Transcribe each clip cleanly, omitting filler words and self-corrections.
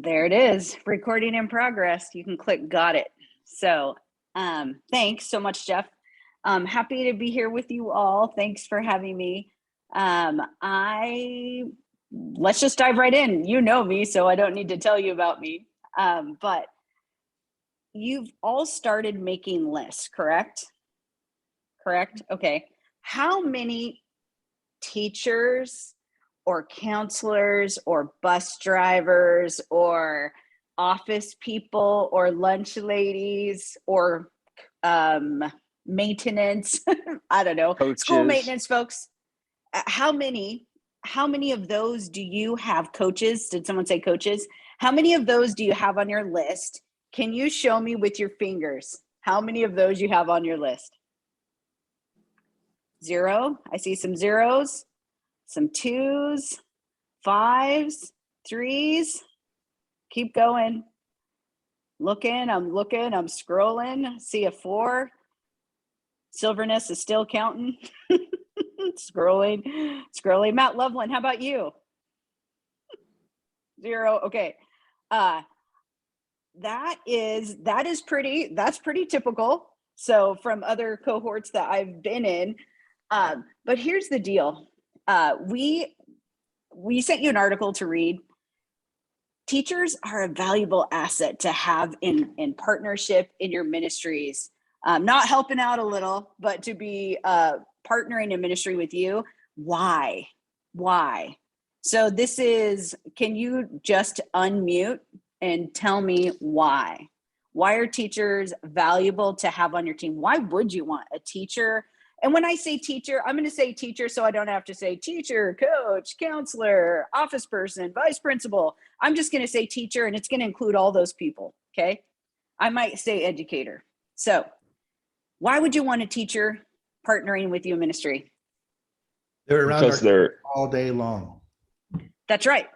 There it is, recording in progress. You can click got it. So thanks so much, Jeff. I'm happy to be here with you all. Thanks for having me. Let's just dive right in. You know me, so I don't need to tell you about me. But you've all started making lists, correct? Correct? Okay. How many teachers or counselors or bus drivers or office people or lunch ladies or maintenance, I don't know, Coaches. School maintenance folks, how many of those do you have? Coaches? Did someone say coaches? How many of those do you have on your list? Can you show me with your fingers how many of those you have on your list? 0. I see some zeros, some 2s, 5s, 3s. Keep going. I'm looking, I'm scrolling. See a 4. Silverness is still counting. Scrolling. Matt Loveland, how about you? 0. Okay. That's pretty typical. So from other cohorts that I've been in, but here's the deal. We sent you an article to read. Teachers are a valuable asset to have in partnership in your ministries. Not helping out a little, but to be partnering in ministry with you. Why? So can you just unmute and tell me why? Why are teachers valuable to have on your team? Why would you want a teacher? And when I say teacher, I'm going to say teacher so I don't have to say teacher, coach, counselor, office person, vice principal. I'm just going to say teacher, and it's going to include all those people, okay? I might say educator. So why would you want a teacher partnering with you in ministry? They're around our kids all day long. That's right.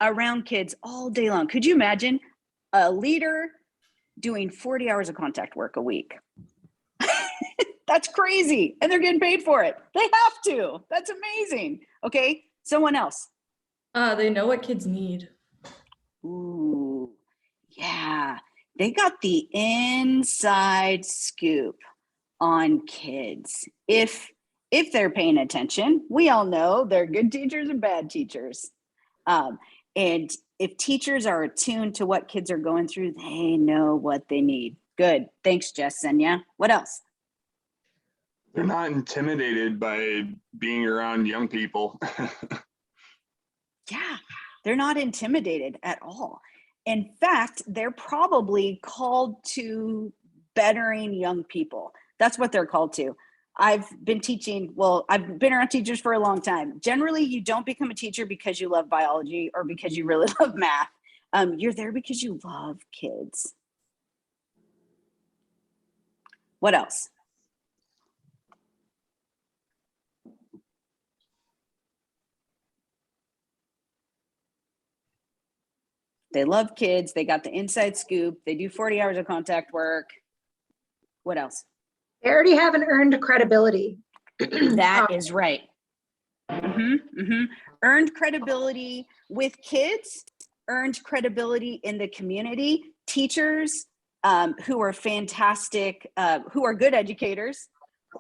Around kids all day long. Could you imagine a leader doing 40 hours of contact work a week? That's crazy. And they're getting paid for it. They have to. That's amazing. Okay. Someone else. They know what kids need. Ooh, yeah. They got the inside scoop on kids. If they're paying attention, we all know they're good teachers and bad teachers. And if teachers are attuned to what kids are going through, they know what they need. Good. Thanks, Jessenia. What else? They're not intimidated by being around young people. Yeah, they're not intimidated at all. In fact, they're probably called to bettering young people. That's what they're called to. I've been around teachers for a long time. Generally, you don't become a teacher because you love biology or because you really love math. You're there because you love kids. What else? They love kids. They got the inside scoop. They do 40 hours of contact work. What else? They already have an earned credibility. That is right. Earned credibility with kids, earned credibility in the community. Teachers who are fantastic, who are good educators,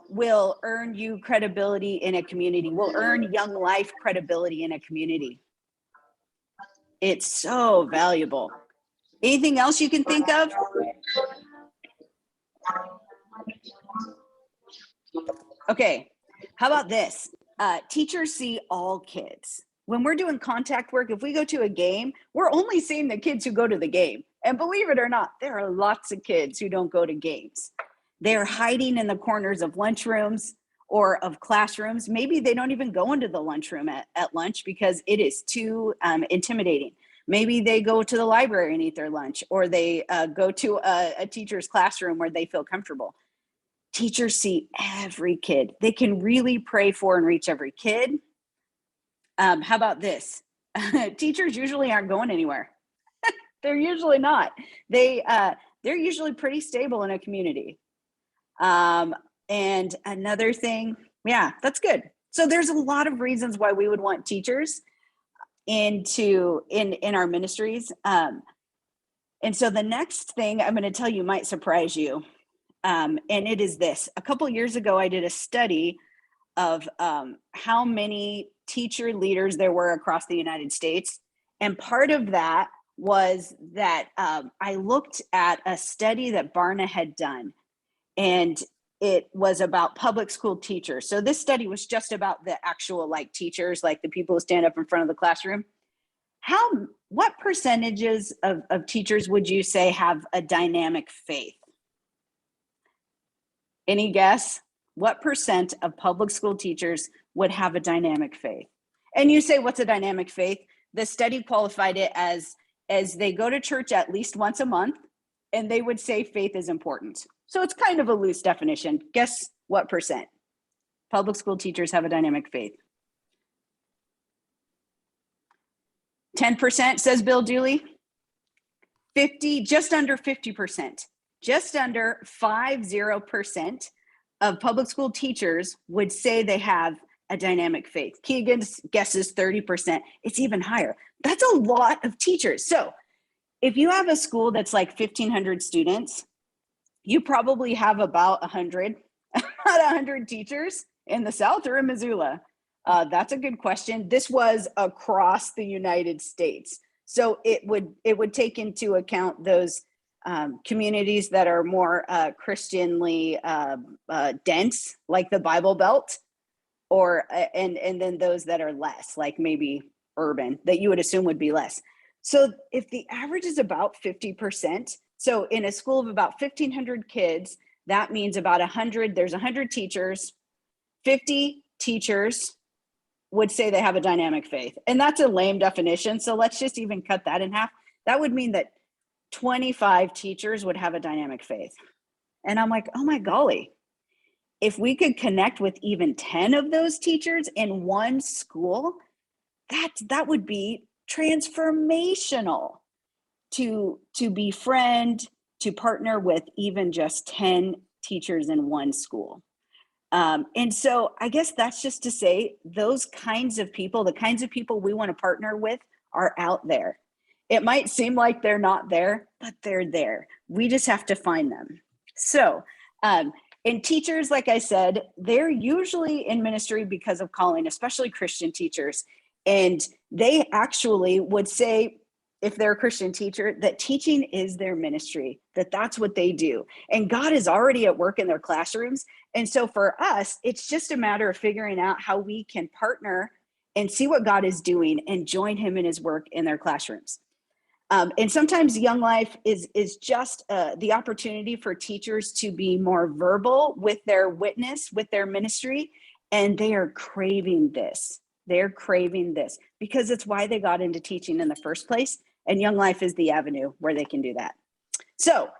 will earn you credibility in a community, will earn Young Life credibility in a community. It's so valuable. Anything else you can think of? Okay, how about this? Teachers see all kids. When we're doing contact work, if we go to a game, we're only seeing the kids who go to the game. And believe it or not, there are lots of kids who don't go to games. They're hiding in the corners of lunchrooms or of classrooms. Maybe they don't even go into the lunchroom at lunch because it is too intimidating. Maybe they go to the library and eat their lunch, or they go to a teacher's classroom where they feel comfortable. Teachers see every kid. They can really pray for and reach every kid. How about this? Teachers usually aren't going anywhere. They're usually not. They're usually pretty stable in a community. And another thing, yeah, that's good. So there's a lot of reasons why we would want teachers. in our ministries. And so the next thing I'm going to tell you might surprise you. And it is this. A couple years ago, I did a study of how many teacher leaders there were across the United States. And part of that was that I looked at a study that Barna had done, and it was about public school teachers. So this study was just about the actual like teachers, like the people who stand up in front of the classroom. What percentages of teachers would you say have a dynamic faith? Any guess? What percent of public school teachers would have a dynamic faith? And you say, what's a dynamic faith? The study qualified it as they go to church at least once a month, and they would say faith is important. So it's kind of a loose definition. Guess what percent? Public school teachers have a dynamic faith. 10%, says Bill Dooley. 50, just under 50%. Just under 50% of public school teachers would say they have a dynamic faith. Keegan's guesses 30%. It's even higher. That's a lot of teachers. So if you have a school that's like 1,500 students, you probably have about 100 teachers in the South or in Missoula. That's a good question. This was across the United States. So it would take into account those communities that are more Christianly dense, like the Bible Belt, and then those that are less, like maybe urban, that you would assume would be less. So if the average is about 50%, so in a school of about 1,500 kids, that means about 100, there's 100 teachers, 50 teachers would say they have a dynamic faith. And that's a lame definition. So let's just even cut that in half. That would mean that 25 teachers would have a dynamic faith. And I'm like, oh my golly, if we could connect with even 10 of those teachers in one school, that would be transformational to befriend, to partner with even just 10 teachers in one school. And so I guess that's just to say those kinds of people, the kinds of people we want to partner with, are out there. It might seem like they're not there, but they're there. We just have to find them. So, and teachers, like I said, they're usually in ministry because of calling, especially Christian teachers. And they actually would say, if they're a Christian teacher, that teaching is their ministry, that's what they do. And God is already at work in their classrooms. And so for us, it's just a matter of figuring out how we can partner and see what God is doing and join him in his work in their classrooms. And sometimes Young Life is just the opportunity for teachers to be more verbal with their witness, with their ministry, and they are craving this. They're craving this because it's why they got into teaching in the first place. And Young Life is the avenue where they can do that. So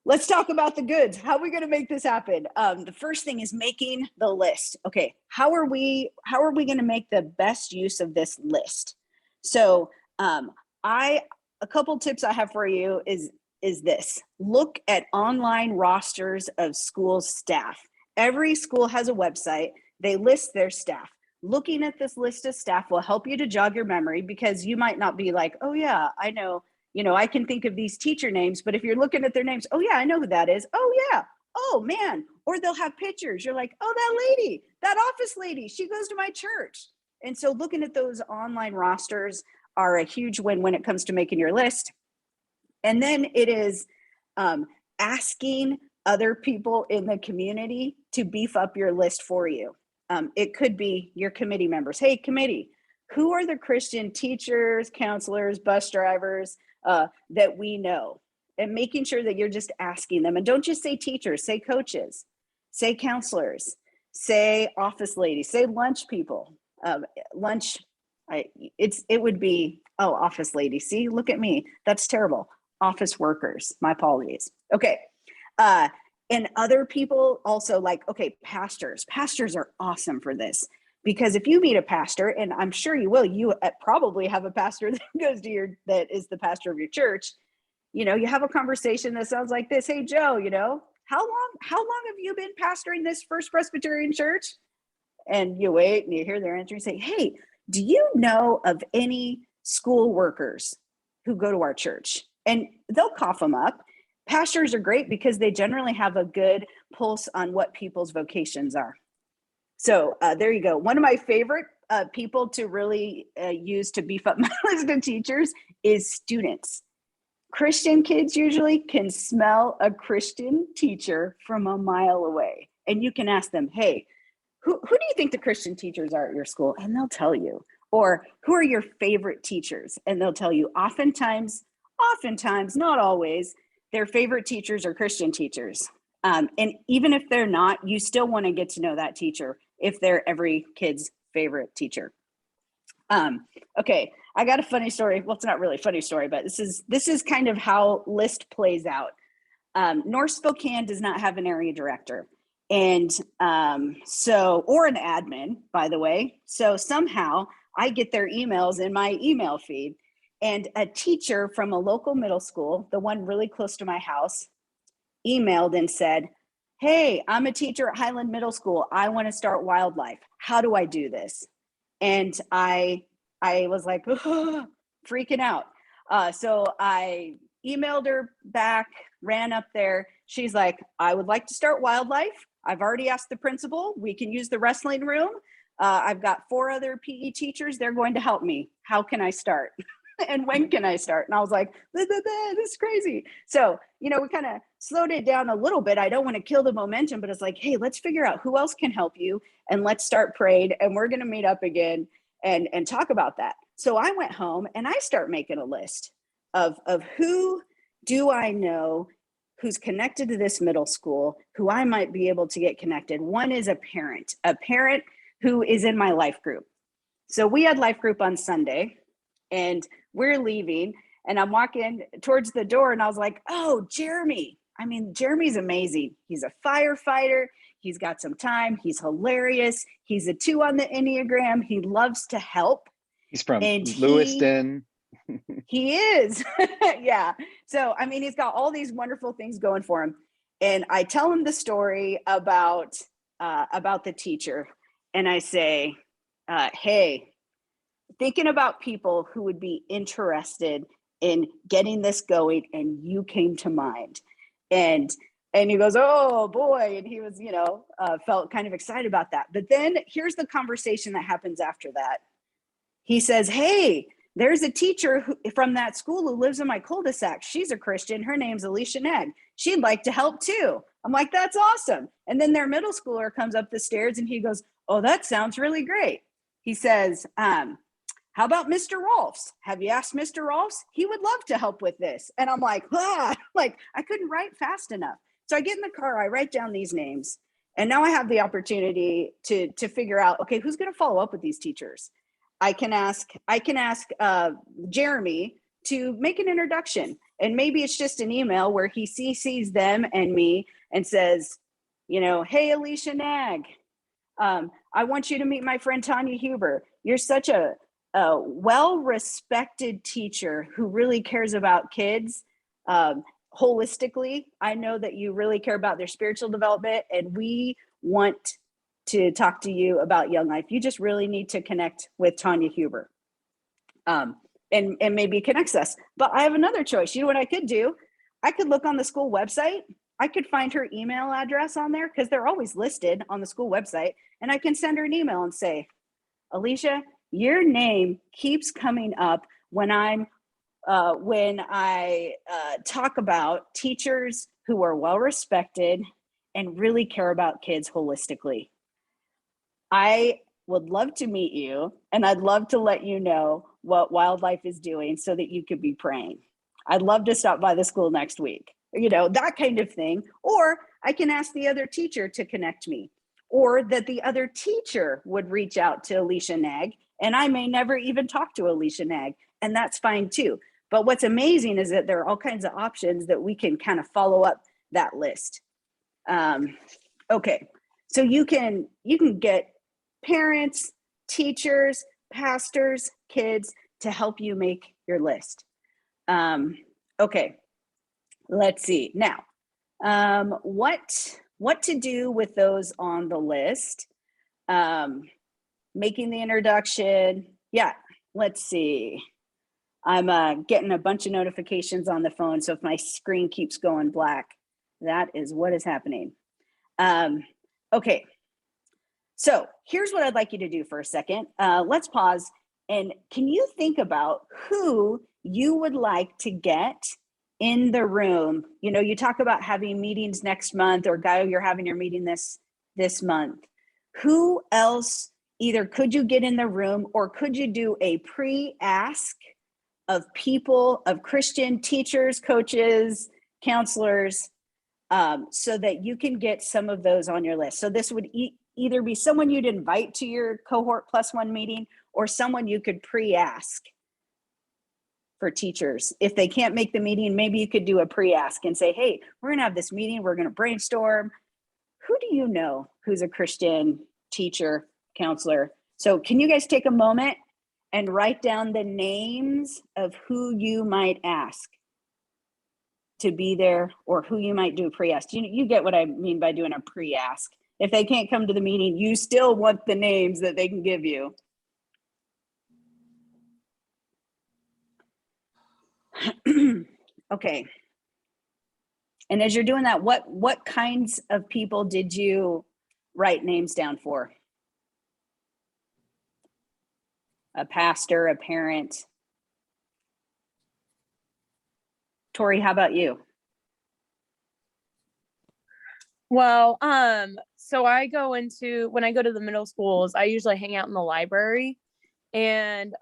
let's talk about the goods. How are we going to make this happen? The first thing is making the list. Okay, how are we going to make the best use of this list? So a couple tips I have for you is this. Look at online rosters of school staff. Every school has a website. They list their staff. Looking at this list of staff will help you to jog your memory, because you might not be like, oh yeah, I know, I can think of these teacher names, but if you're looking at their names, oh yeah, I know who that is. Oh yeah, oh man. Or they'll have pictures. You're like, oh, that lady, that office lady, she goes to my church. And so looking at those online rosters are a huge win when it comes to making your list. And then it is asking other people in the community to beef up your list for you. It could be your committee members. Hey, committee, who are the Christian teachers, counselors, bus drivers that we know? And making sure that you're just asking them. And don't just say teachers, say coaches, say counselors, say office ladies, say lunch people. Lunch, it would be, oh, office lady. See, look at me. That's terrible. Office workers, my apologies. Okay. And other people also, like, okay, pastors. Pastors are awesome for this, because if you meet a pastor, and I'm sure you will, you probably have a pastor that goes to that is the pastor of your church. You have a conversation that sounds like this. Hey, Joe, how long have you been pastoring this First Presbyterian Church? And you wait and you hear their answer and say, hey, do you know of any school workers who go to our church, and they'll cough them up. Pastors are great because they generally have a good pulse on what people's vocations are. So there you go. One of my favorite people to really use to beef up my list of teachers is students. Christian kids usually can smell a Christian teacher from a mile away. And you can ask them, hey, who do you think the Christian teachers are at your school? And they'll tell you. Or who are your favorite teachers? And they'll tell you. Oftentimes, not always, their favorite teachers are Christian teachers. And even if they're not, you still want to get to know that teacher if they're every kid's favorite teacher. Okay, I got a funny story. Well, it's not really a funny story, but this is kind of how list plays out. North Spokane does not have an area director. And or an admin, by the way. So somehow I get their emails in my email feed, and a teacher from a local middle school, the one really close to my house, emailed and said, hey, I'm a teacher at Highland Middle School. I want to start wildlife. How do I do this? And I was like, freaking out. So I emailed her back, ran up there. She's like, I would like to start wildlife. I've already asked the principal. We can use the wrestling room. I've got 4 other PE teachers. They're going to help me. How can I start? And when can I start? And I was like, this is crazy. So, we kind of slowed it down a little bit. I don't want to kill the momentum, but it's like, hey, let's figure out who else can help you, and let's start praying, and we're going to meet up again and talk about that. So I went home and I start making a list of who do I know who's connected to this middle school, who I might be able to get connected. One is a parent who is in my life group. So we had life group on Sunday, and we're leaving, and I'm walking towards the door, and I was like, oh, Jeremy. I mean, Jeremy's amazing. He's a firefighter. He's got some time. He's hilarious. He's a 2 on the Enneagram. He loves to help. He's from And Lewiston. He is. Yeah. So, I mean, he's got all these wonderful things going for him. And I tell him the story about the teacher. And I say, hey, thinking about people who would be interested in getting this going, and you came to mind. And he goes, oh boy. And he was, felt kind of excited about that. But then here's the conversation that happens after that. He says, hey, there's a teacher from that school who lives in my cul-de-sac. She's a Christian. Her name's Alicia Nag. She'd like to help too. I'm like, that's awesome. And then their middle schooler comes up the stairs and he goes, oh, that sounds really great. He says, how about Mr. Rolfs? Have you asked Mr. Rolfs? He would love to help with this. And I'm like, like I couldn't write fast enough. So I get in the car, I write down these names, and now I have the opportunity to figure out, okay, who's going to follow up with these teachers? I can ask Jeremy to make an introduction, and maybe it's just an email where he CCs them and me and says, hey, Alicia Nag, I want you to meet my friend Tanya Huber. You're such a well-respected teacher who really cares about kids holistically. I know that you really care about their spiritual development, and we want to talk to you about Young Life. You just really need to connect with Tanya Huber, and maybe it connects us. But I have another choice. You know what I could do? I could look on the school website. I could find her email address on there, because they're always listed on the school website. And I can send her an email and say, Alicia, your name keeps coming up when I talk about teachers who are well-respected and really care about kids holistically. I would love to meet you, and I'd love to let you know what Wildlife is doing so that you could be praying. I'd love to stop by the school next week, that kind of thing. Or I can ask the other teacher to connect me, or that the other teacher would reach out to Alicia Nag, and I may never even talk to Alicia Nag, and that's fine too. But what's amazing is that there are all kinds of options that we can kind of follow up that list. Okay, so you can get parents, teachers, pastors, kids to help you make your list. Okay, let's see. Now, what to do with those on the list? Making the introduction. Yeah, let's see. I'm getting a bunch of notifications on the phone. So if my screen keeps going black, that is what is happening. Okay. So here's what I'd like you to do for a second. Let's pause. And can you think about who you would like to get in the room? You know, you talk about having meetings next month, or Guy, you're having your meeting this month. Who else either could you get in the room, or could you do a pre-ask of people, of Christian teachers, coaches, counselors, so that you can get some of those on your list? So this would either be someone you'd invite to your cohort +1 meeting, or someone you could pre-ask for teachers. If they can't make the meeting, maybe you could do a pre-ask and say, hey, we're gonna have this meeting, we're gonna brainstorm. Who do you know who's a Christian teacher, counselor? So can you guys take a moment and write down the names of who you might ask to be there, or who you might do a pre-ask? You get what I mean by doing a pre-ask. If they can't come to the meeting, you still want the names that they can give you. Okay. And as you're doing that, what kinds of people did you write names down for? A pastor, a parent? Tori, how about you? Well, so when I go to the middle schools, I usually hang out in the library, and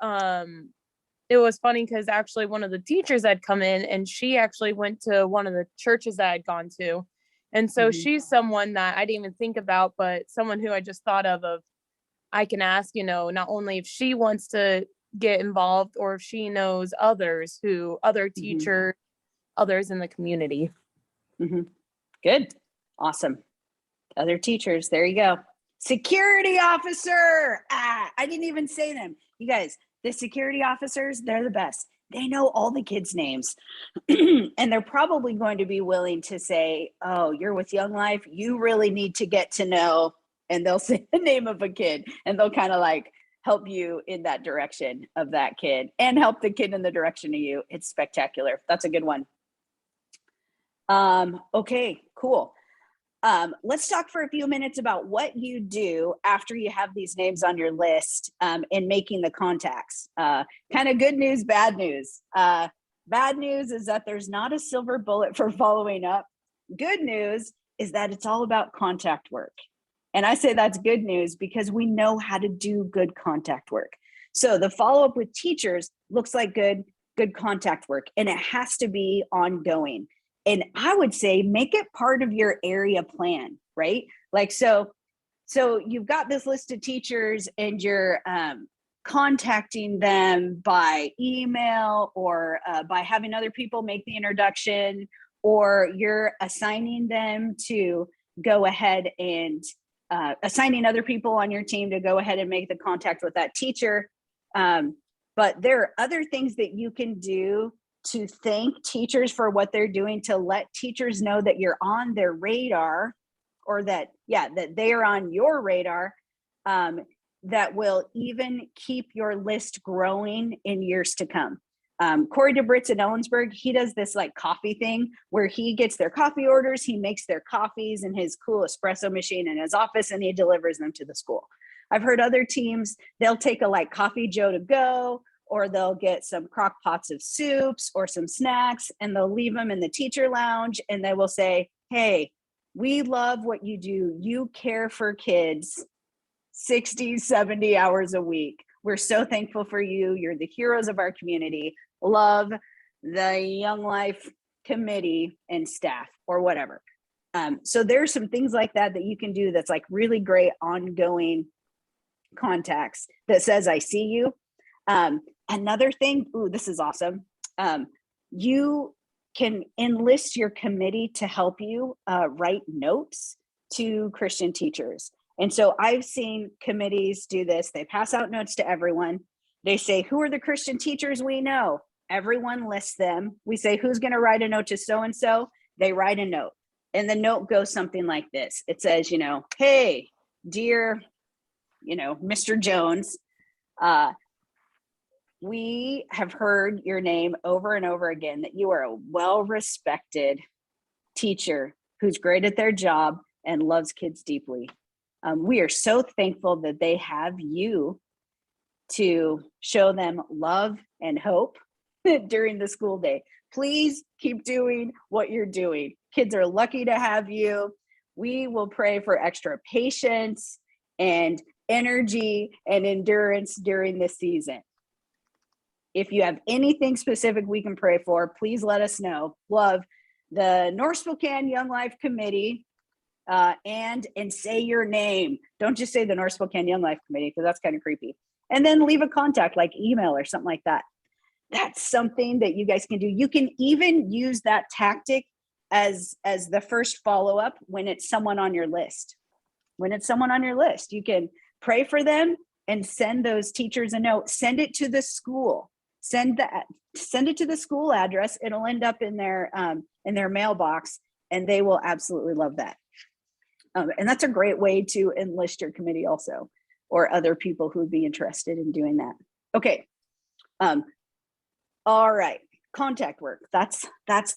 it was funny because actually one of the teachers had come in, and she actually went to one of the churches that I'd gone to. And so she's someone that I didn't even think about, but someone who I just thought of I can ask, not only if she wants to get involved, or if she knows other teachers, others in the community. Good. Awesome. Other teachers. There you go. Security officer. I didn't even say them. You guys, the security officers, they're the best. They know all the kids' names. And they're probably going to be willing to say, oh, you're with Young Life, you really need to get to know, and they'll say the name of a kid, and they'll kind of like help you in that direction of that kid, and help the kid in the direction of you. It's spectacular. That's a good one. Okay, cool. Let's talk for a few minutes about what you do after you have these names on your list, in making the contacts. Kind of good news, bad news. Bad news is that there's not a silver bullet for following up. Good news is that it's all about contact work. And I say that's good news because we know how to do good contact work. So the follow-up with teachers looks like good contact work, and it has to be ongoing. And I would say make it part of your area plan, right? Like, so you've got this list of teachers, and you're contacting them by email, or by having other people make the introduction, or you're assigning them to go ahead and assigning other people on your team to go ahead and make the contact with that teacher. But there are other things that you can do to thank teachers for what they're doing, to let teachers know that you're on their radar, or that they are on your radar, that will even keep your list growing in years to come. Corey DeBritz in Ellensburg, he does this like coffee thing where he gets their coffee orders, he makes their coffees in his cool espresso machine in his office, and he delivers them to the school. I've heard other teams, they'll take a like Coffee Joe to go, or they'll get some crock pots of soups or some snacks, and they'll leave them in the teacher lounge, and they will say, hey, we love what you do. You care for kids 60, 70 hours a week. We're so thankful for you. You're the heroes of our community. Love the Young Life committee and staff, or whatever. So there's some things like that you can do that's like really great ongoing contacts that says, I see you. Another thing, this is awesome. You can enlist your committee to help you write notes to Christian teachers. And so I've seen committees do this. They pass out notes to everyone. They say, who are the Christian teachers we know? Everyone lists them. We say, who's going to write a note to so-and-so? They write a note. And the note goes something like this. It says, hey, dear, Mr. Jones, we have heard your name over and over again, that you are a well-respected teacher who's great at their job and loves kids deeply. We are so thankful that they have you to show them love and hope during the school day. Please keep doing what you're doing. Kids are lucky to have you. We will pray for extra patience and energy and endurance during this season. If you have anything specific we can pray for, please let us know. Love the North Spokane Young Life Committee, and say your name. Don't just say the North Spokane Young Life Committee, because that's kind of creepy. And then leave a contact, like email or something like that. That's something that you guys can do. You can even use that tactic as the first follow-up when it's someone on your list. When it's someone on your list, you can pray for them and send those teachers a note. Send it to the school. Send it to the school address. It'll end up in their mailbox, and they will absolutely love that. And that's a great way to enlist your committee also, or other people who would be interested in doing that. Okay. All right. Contact work. That's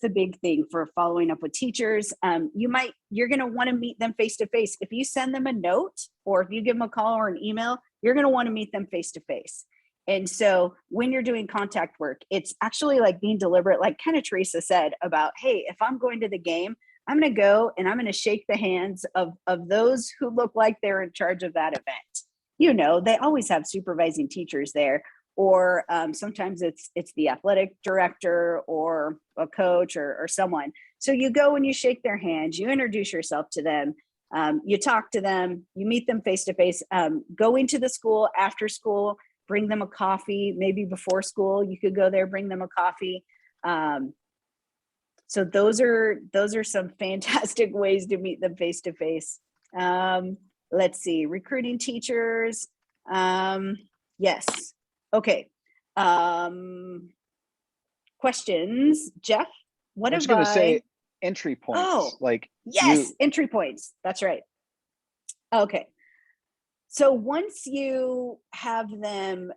the big thing for following up with teachers. You're going to want to meet them face to face. If you send them a note, or if you give them a call or an email, you're going to want to meet them face to face. And so when you're doing contact work, it's actually like being deliberate, like kind of Teresa said about, hey, if I'm going to the game, I'm going to go and I'm going to shake the hands of those who look like they're in charge of that event. You know, they always have supervising teachers there, or sometimes it's the athletic director or a coach or someone. So you go and you shake their hands, you introduce yourself to them, you talk to them, you meet them face to face, go into the school after school, bring them a coffee, maybe before school, you could go there, bring them a coffee. So those are some fantastic ways to meet them face to face. Let's see, recruiting teachers. Yes. Okay. Questions, Jeff? What I was have going to say entry points. Oh, like yes, entry points. That's right. Okay. So once you have them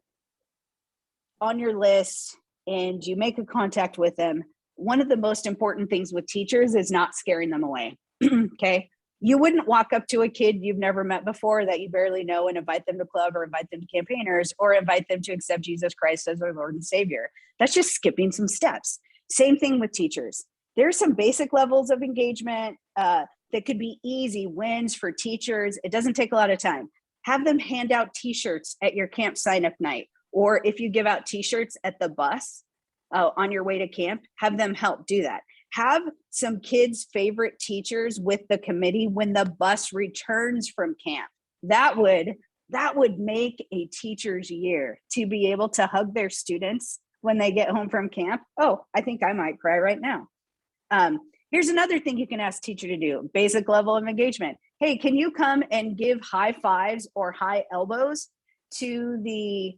on your list and you make a contact with them, one of the most important things with teachers is not scaring them away. Okay. You wouldn't walk up to a kid you've never met before that you barely know and invite them to club, or invite them to campaigners, or invite them to accept Jesus Christ as their Lord and Savior. That's just skipping some steps. Same thing with teachers. There's some basic levels of engagement that could be easy wins for teachers. It doesn't take a lot of time. Have them hand out t-shirts at your camp sign-up night, or if you give out t-shirts at the bus on your way to camp, have them help do that. Have some kids' favorite teachers with the committee when the bus returns from camp. That would make a teacher's year, to be able to hug their students when they get home from camp. Oh, I think I might cry right now. Here's another thing you can ask teacher to do, basic level of engagement. Hey, can you come and give high fives or high elbows to the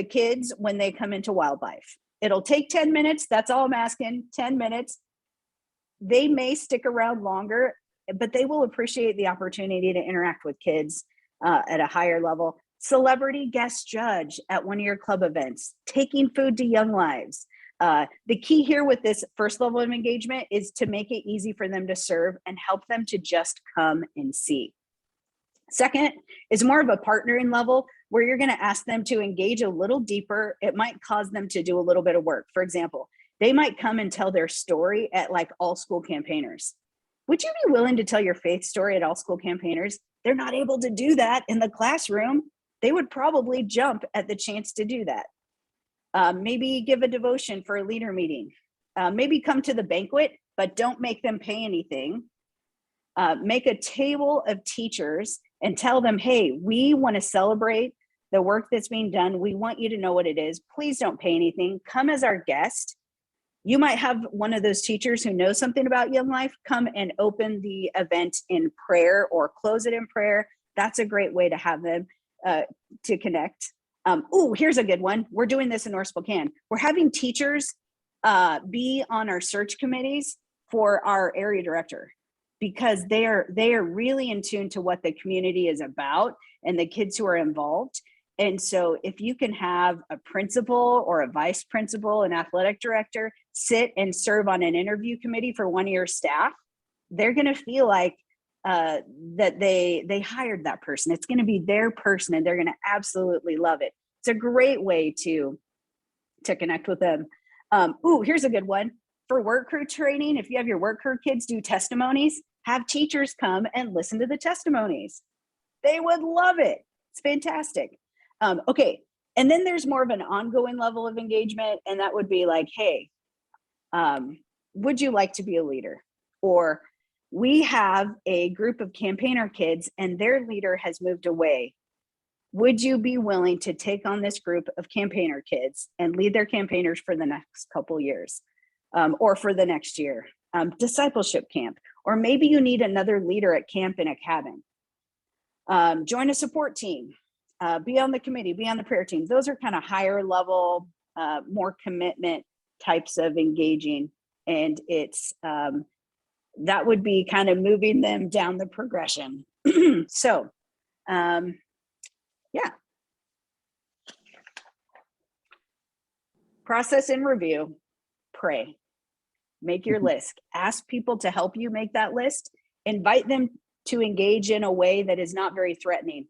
kids when they come into wildlife? It'll take 10 minutes. That's all I'm asking, 10 minutes. They may stick around longer, but they will appreciate the opportunity to interact with kids at a higher level. Celebrity guest judge at one of your club events, taking food to Young Lives. The key here with this first level of engagement is to make it easy for them to serve and help them to just come and see. Second is more of a partnering level, where you're going to ask them to engage a little deeper. It might cause them to do a little bit of work. For example, they might come and tell their story at like all school campaigners. Would you be willing to tell your faith story at all school campaigners? They're not able to do that in the classroom. They would probably jump at the chance to do that. Maybe give a devotion for a leader meeting. Maybe come to the banquet, but don't make them pay anything. Make a table of teachers and tell them, hey, we want to celebrate the work that's being done. We want you to know what it is. Please don't pay anything. Come as our guest. You might have one of those teachers who knows something about Young Life come and open the event in prayer or close it in prayer. That's a great way to have them to connect. Here's a good one. We're doing this in North Spokane. We're having teachers be on our search committees for our area director, because they are really in tune to what the community is about and the kids who are involved. And so if you can have a principal or a vice principal, an athletic director sit and serve on an interview committee for one of your staff, they're going to feel like that they hired that person. It's going to be their person and they're going to absolutely love it. It's a great way to connect with them. Here's a good one. For work crew training, if you have your work crew kids do testimonies, have teachers come and listen to the testimonies. They would love it. It's fantastic. Okay. And then there's more of an ongoing level of engagement. And that would be like, hey, would you like to be a leader? Or we have a group of campaigner kids and their leader has moved away. Would you be willing to take on this group of campaigner kids and lead their campaigners for the next couple years, or for the next year? Discipleship camp, or maybe you need another leader at camp in a cabin. Join a support team, be on the committee, be on the prayer team. Those are kind of higher level, more commitment types of engaging. And it's, that would be kind of moving them down the progression. So, yeah. Process and review, pray, make your list, ask people to help you make that list, invite them to engage in a way that is not very threatening,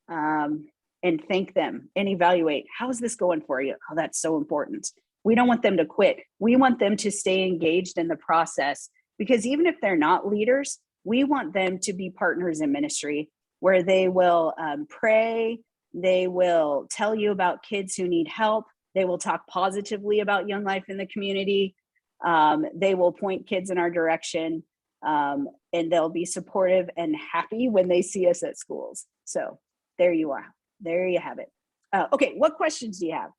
and thank them and evaluate, how is this going for you? Oh, that's so important. We don't want them to quit. We want them to stay engaged in the process, because even if they're not leaders, we want them to be partners in ministry where they will pray, they will tell you about kids who need help, they will talk positively about Young Life in the community, they will point kids in our direction, and they'll be supportive and happy when they see us at schools. So there you are. There you have it. Okay, what questions do you have?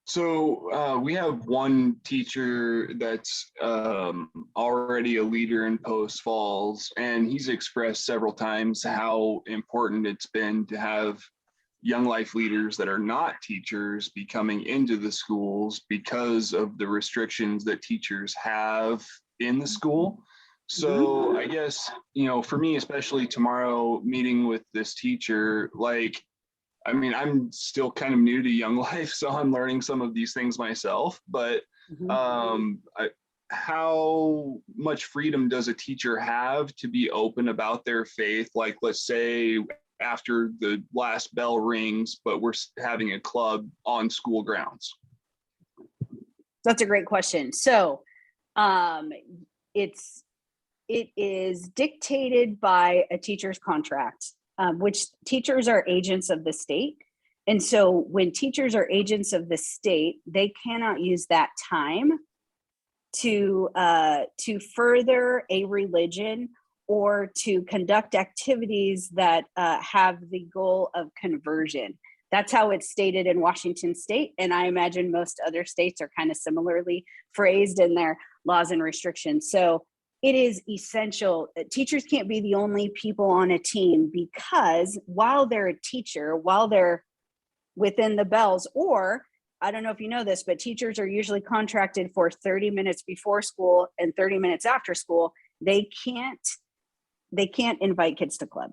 So we have one teacher that's already a leader in Post Falls, and he's expressed several times how important it's been to have Young Life leaders that are not teachers be coming into the schools because of the restrictions that teachers have in the school. So I guess, you know, for me, especially tomorrow, meeting with this teacher, like, I mean, I'm still kind of new to Young Life, so I'm learning some of these things myself, but how much freedom does a teacher have to be open about their faith? Like, let's say after the last bell rings, but we're having a club on school grounds. That's a great question. So it is dictated by a teacher's contract, which teachers are agents of the state. And so when teachers are agents of the state, they cannot use that time to further a religion or to conduct activities that have the goal of conversion. That's how it's stated in Washington state. And I imagine most other states are kind of similarly phrased in their laws and restrictions. So it is essential. Teachers can't be the only people on a team, because while they're a teacher, while they're within the bells, or I don't know if you know this, but teachers are usually contracted for 30 minutes before school and 30 minutes after school. They can't invite kids to club.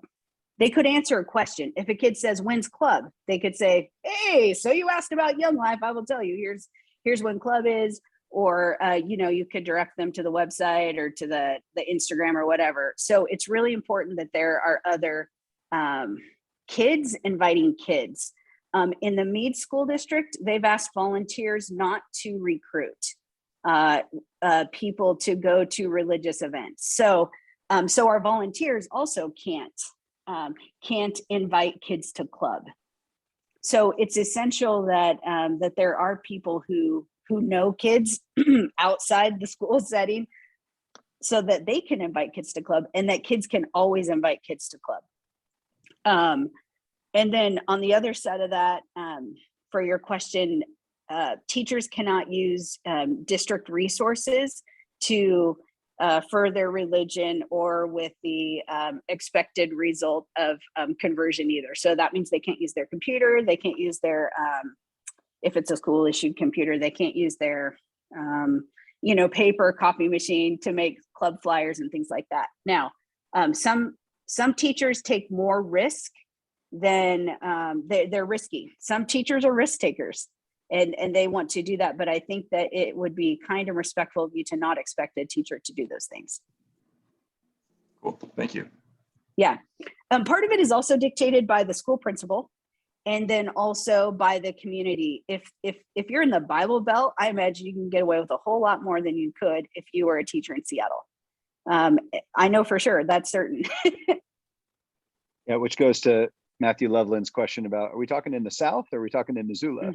They could answer a question. If a kid says, when's club? They could say, hey, so you asked about Young Life. I will tell you, here's when club is. Or, you could direct them to the website or to the Instagram or whatever. So it's really important that there are other kids inviting kids. In the Meade School District, they've asked volunteers not to recruit people to go to religious events. So our volunteers also can't invite kids to club. So it's essential that that there are people who know kids outside the school setting, so that they can invite kids to club, and that kids can always invite kids to club. And then on the other side of that, for your question, teachers cannot use district resources to further religion or with the expected result of conversion either. So that means they can't use their computer, they can't use their, if it's a school issued computer, they can't use their, paper copy machine to make club flyers and things like that. Now, some teachers take more risk than they're risky. Some teachers are risk takers and they want to do that. But I think that it would be kind and respectful of you to not expect a teacher to do those things. Cool, thank you. Yeah. Part of it is also dictated by the school principal and then also by the community. If you're in the Bible Belt, I imagine you can get away with a whole lot more than you could if you were a teacher in Seattle. I know for sure, that's certain. Yeah, which goes to Matthew Loveland's question about, are we talking in the South or are we talking in Missoula?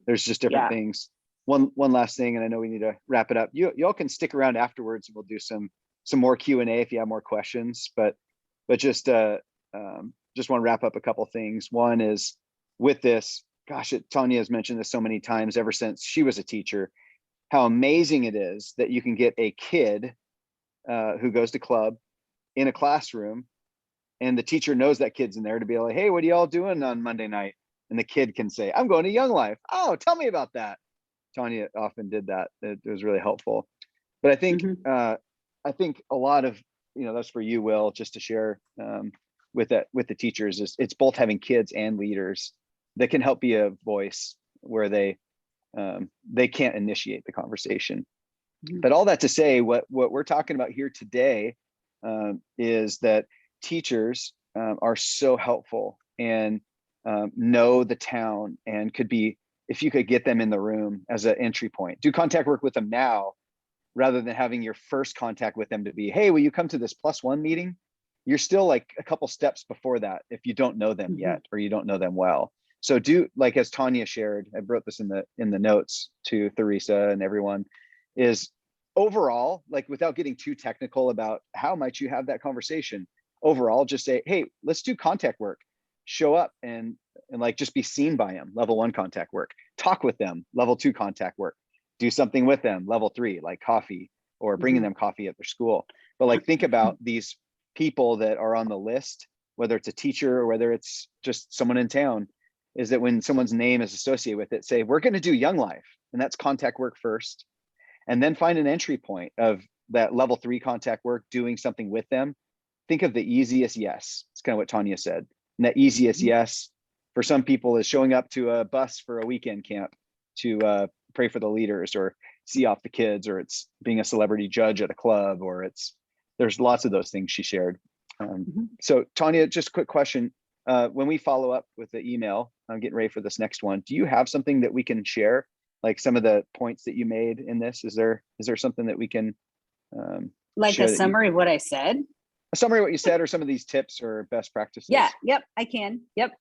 There's just different things. One last thing, and I know we need to wrap it up. Y'all can stick around afterwards and we'll do some more Q&A if you have more questions, but just want to wrap up a couple things. One is with this, gosh, Tanya has mentioned this so many times ever since she was a teacher, how amazing it is that you can get a kid who goes to club in a classroom and the teacher knows that kid's in there to be like, hey, what are y'all doing on Monday night? And the kid can say, I'm going to Young Life. Oh, tell me about that. Tanya often did that. It was really helpful. But I think a lot of, that's for you, Will, just to share with the teachers is it's both having kids and leaders that can help be a voice where they can't initiate the conversation. But all that to say, what we're talking about here today is that teachers are so helpful and know the town and could be, if you could get them in the room as an entry point, do contact work with them now, rather than having your first contact with them to be, hey, will you come to this +1 meeting? You're still like a couple steps before that if you don't know them yet or you don't know them well. So do, like as Tanya shared, I wrote this in the notes to Theresa and everyone, is overall, like without getting too technical about how might you have that conversation, overall just say, hey, let's do contact work. Show up and like just be seen by them, level 1 contact work. Talk with them, level 2 contact work. Do something with them, level 3, like coffee or bringing them coffee at their school. But like think about these people that are on the list, whether it's a teacher or whether it's just someone in town, is that when someone's name is associated with it, say, we're going to do Young Life. And that's contact work first. And then find an entry point of that level 3 contact work, doing something with them. Think of the easiest yes. It's kind of what Tanya said. And that easiest yes for some people is showing up to a bus for a weekend camp to pray for the leaders or see off the kids, or it's being a celebrity judge at a club, or there's lots of those things she shared. So Tanya, just a quick question. When we follow up with the email, I'm getting ready for this next one. Do you have something that we can share? Like some of the points that you made in this, is there something that we can like a summary of what I said? A summary of what you said, or some of these tips or best practices? Yeah, yep, I can. Yep.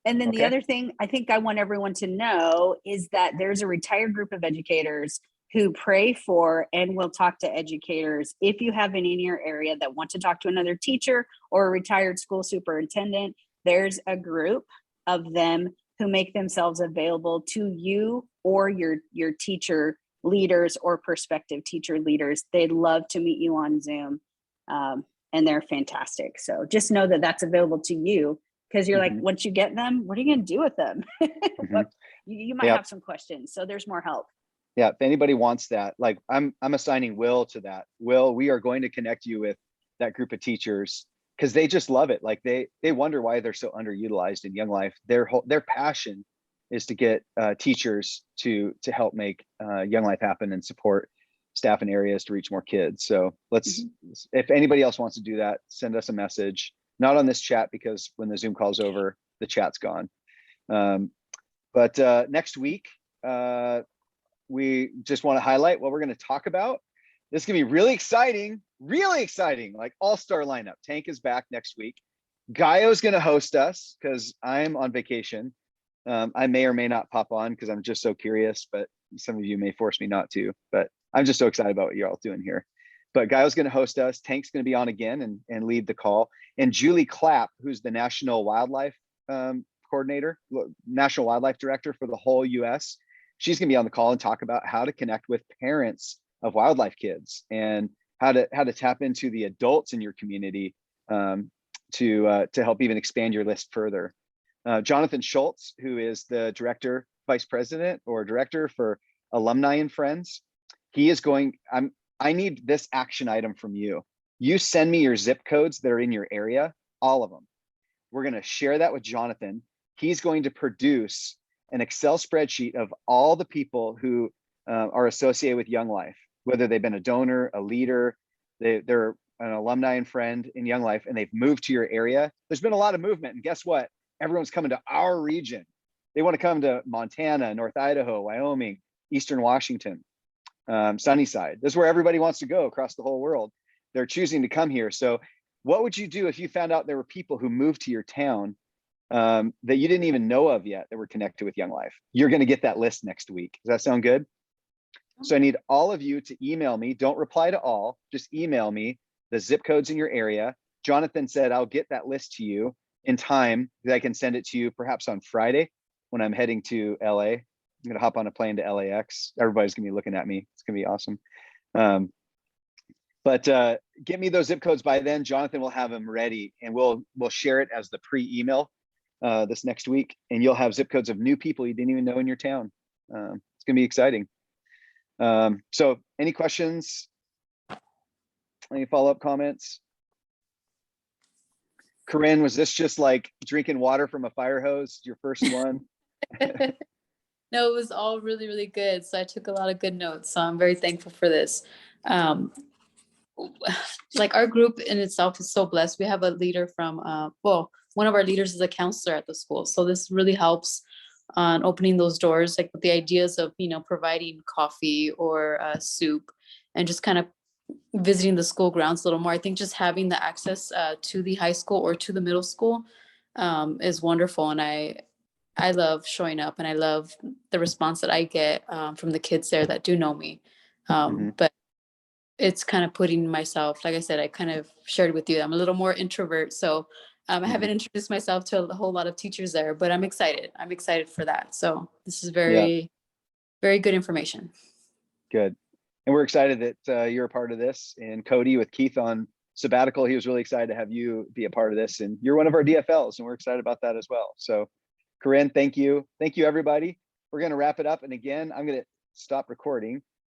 And then the other thing I think I want everyone to know is that there's a retired group of educators who pray for and will talk to educators. If you have any in your area that want to talk to another teacher or a retired school superintendent, there's a group of them who make themselves available to you or your teacher leaders or prospective teacher leaders. They'd love to meet you on Zoom, and they're fantastic. So just know that that's available to you, because you're like, once you get them, what are you going to do with them? You might have some questions. So there's more help. Yeah, if anybody wants that, like I'm assigning Will to that. Will, we are going to connect you with that group of teachers because they just love it. Like they wonder why they're so underutilized in Young Life. Their passion is to get teachers to help make Young Life happen and support staff in areas to reach more kids. So let's, if anybody else wants to do that, send us a message. Not on this chat, because when the Zoom call's over, the chat's gone. But next week, we just want to highlight what we're going to talk about. This is going to be really exciting, like all-star lineup. Tank is back next week. Gaio's going to host us because I'm on vacation. I may or may not pop on because I'm just so curious, but some of you may force me not to. But I'm just so excited about what you're all doing here. But Gaio's going to host us. Tank's going to be on again and lead the call. And Julie Clapp, who's the National Wildlife Coordinator, National Wildlife Director for the whole US, she's going to be on the call and talk about how to connect with parents of wildlife kids and how to tap into the adults in your community to help even expand your list further. Jonathan Schultz, who is the Vice President or Director for Alumni and Friends, He is going, I need this action item from you. You send me your zip codes that are in your area, all of them. We're going to share that with Jonathan. He's going to produce an Excel spreadsheet of all the people who are associated with Young Life, whether they've been a donor, a leader, they're an alumni and friend in Young Life, and they've moved to your area. There's been a lot of movement, and guess what? Everyone's coming to our region. They want to come to Montana, North Idaho, Wyoming, Eastern Washington, Sunnyside. This is where everybody wants to go across the whole world. They're choosing to come here. So what would you do if you found out there were people who moved to your town that you didn't even know of yet that were connected with Young Life? You're going to get that list next week. Does that sound good? So I need all of you to email me. Don't reply to all, just email me the zip codes in your area. Jonathan said, I'll get that list to you in time that I can send it to you perhaps on Friday when I'm heading to LA. I'm going to hop on a plane to LAX. Everybody's going to be looking at me. It's going to be awesome. But get me those zip codes by then. Jonathan will have them ready, and we'll share it as the pre-email this next week. And you'll have zip codes of new people you didn't even know in your town. It's going to be exciting. So any questions? Any follow-up comments? Corinne, was this just like drinking water from a fire hose, your first one? No, it was all really, really good. So I took a lot of good notes. So I'm very thankful for this. Like our group in itself is so blessed. We have a leader from, one of our leaders is a counselor at the school. So this really helps on opening those doors, like with the ideas of, providing coffee or soup and just kind of visiting the school grounds a little more. I think just having the access to the high school or to the middle school is wonderful. And I love showing up, and I love the response that I get from the kids there that do know me. But it's kind of putting myself, like I said, I kind of shared with you, I'm a little more introvert. So I haven't introduced myself to a whole lot of teachers there, but I'm excited. I'm excited for that. So this is very, very good information. Good. And we're excited that you're a part of this. And Cody, with Keith on sabbatical, he was really excited to have you be a part of this. And you're one of our DFLs, and we're excited about that as well. So Corinne, thank you. Thank you, everybody. We're going to wrap it up. And again, I'm going to stop recording.